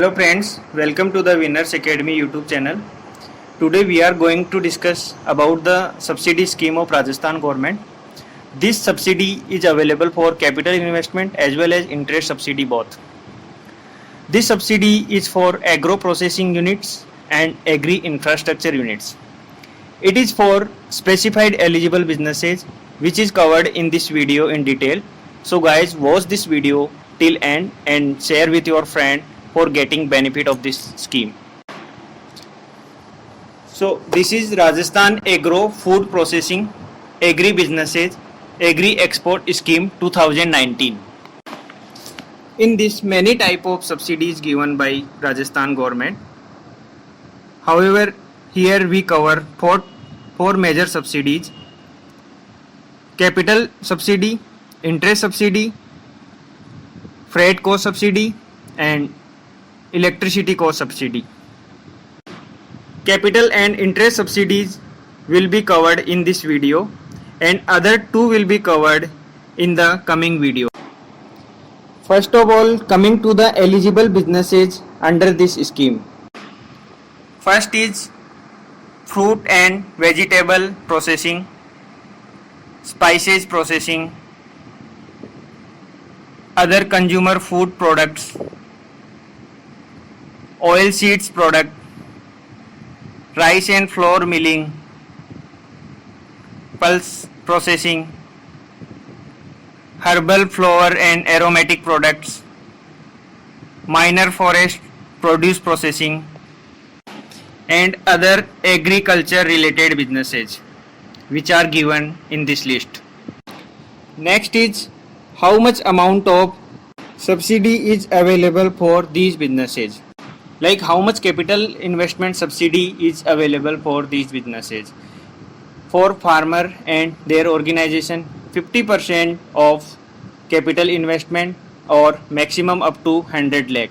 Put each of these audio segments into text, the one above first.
Hello friends, welcome to the Winners Academy YouTube channel. Today we are going to discuss about the subsidy scheme of Rajasthan government. This subsidy is available for capital investment as well as interest subsidy both. This subsidy is for agro processing units and agri infrastructure units. It is for specified eligible businesses which is covered in this video in detail. So guys, watch this video till end and share with your friend for getting benefit of this scheme. So this is Rajasthan Agro Food Processing Agri Businesses Agri Export Scheme 2019. In this, many type of subsidies given by Rajasthan government. However, here we cover four major subsidies: capital subsidy, interest subsidy, freight cost subsidy, and electricity cost subsidy. Capital and interest subsidies will be covered in this video, and other two will be covered in the coming video. First of all, coming to the eligible businesses under this scheme. First is fruit and vegetable processing, spices processing, other consumer food products, oil seeds product, rice and flour milling, pulse processing, herbal flower and aromatic products, minor forest produce processing, and other agriculture related businesses which are given in this list. Next is how much amount of subsidy is available for these businesses. Like how much capital investment subsidy is available for these businesses. For farmer and their organization, 50% of capital investment or maximum up to 100 lakh,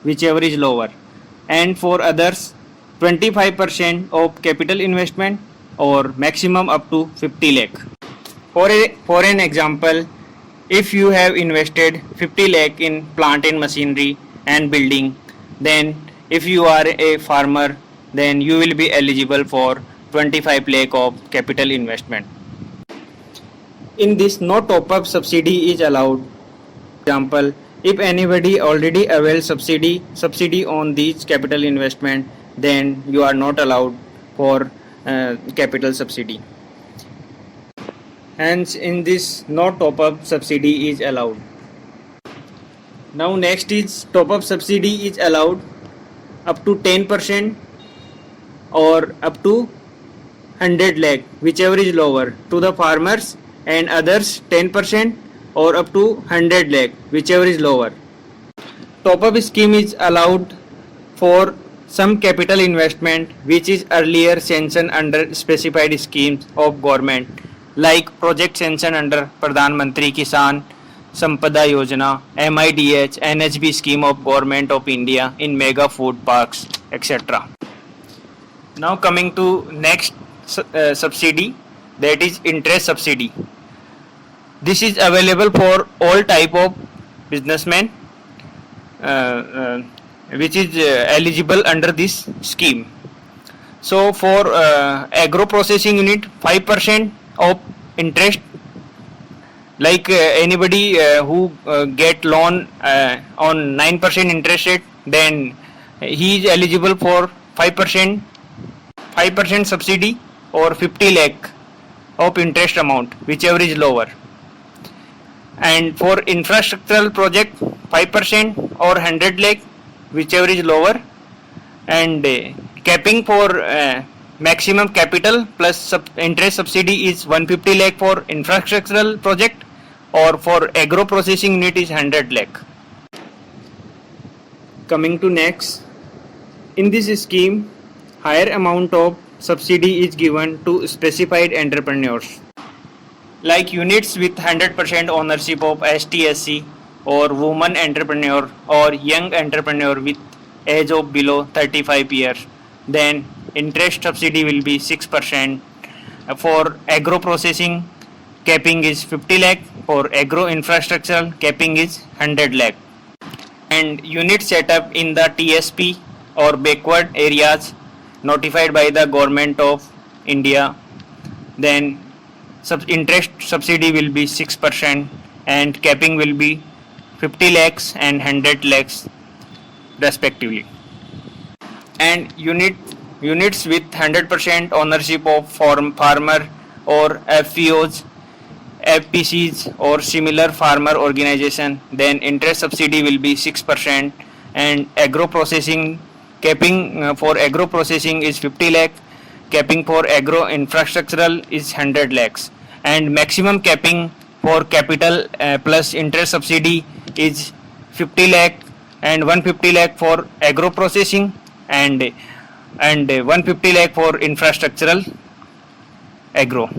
whichever is lower. And for others, 25% of capital investment or maximum up to 50 lakh. For an example, if you have invested 50 lakh in plant and machinery and building, then if you are a farmer, then you will be eligible for 25 lakh of capital investment. In this, no top-up subsidy is allowed. Example, if anybody already avails subsidy on these capital investment, then you are not allowed for capital subsidy. Hence, in this, no top-up subsidy is allowed. Now next is top-up subsidy is allowed up to 10% or up to 100 lakh, whichever is lower, to the farmers, and others 10% or up to 100 lakh, whichever is lower. Top-up scheme is allowed for some capital investment which is earlier sanctioned under specified schemes of government, like project sanctioned under Pradhan Mantri Kisan Sampada Yojana, MIDH, NHB scheme of Government of India in mega food parks, etc. Now coming to next subsidy, that is interest subsidy. This is available for all type of businessmen which is eligible under this scheme. So for agro processing unit, 5% of interest. Like anybody who get loan on 9% interest rate, then he is eligible for 5% subsidy or 50 lakh of interest amount, whichever is lower. And for infrastructural project, 5% or 100 lakh, whichever is lower. And capping for maximum capital plus interest subsidy is 150 lakh for infrastructural project, or for agro processing unit is 100 lakh. Coming to next, in this scheme, higher amount of subsidy is given to specified entrepreneurs, like units with 100% ownership of ST/SC or woman entrepreneur or young entrepreneur with age of below 35 years. Then interest subsidy will be 6%. For agro processing, capping is 50 lakh. For agro infrastructure, capping is 100 lakh. and unit set up in the TSP or backward areas notified by the government of India. Then interest subsidy will be 6% and capping will be 50 lakhs and 100 lakhs respectively. And units with 100% ownership of farmer or FPOs, FPCs or similar farmer organization, then interest subsidy will be 6% and agro processing capping for agro processing is 50 lakh, capping for agro infrastructural is 100 lakhs, and maximum capping for capital plus interest subsidy is 50 lakh and 150 lakh for agro processing and 150 lakh for infrastructural agro.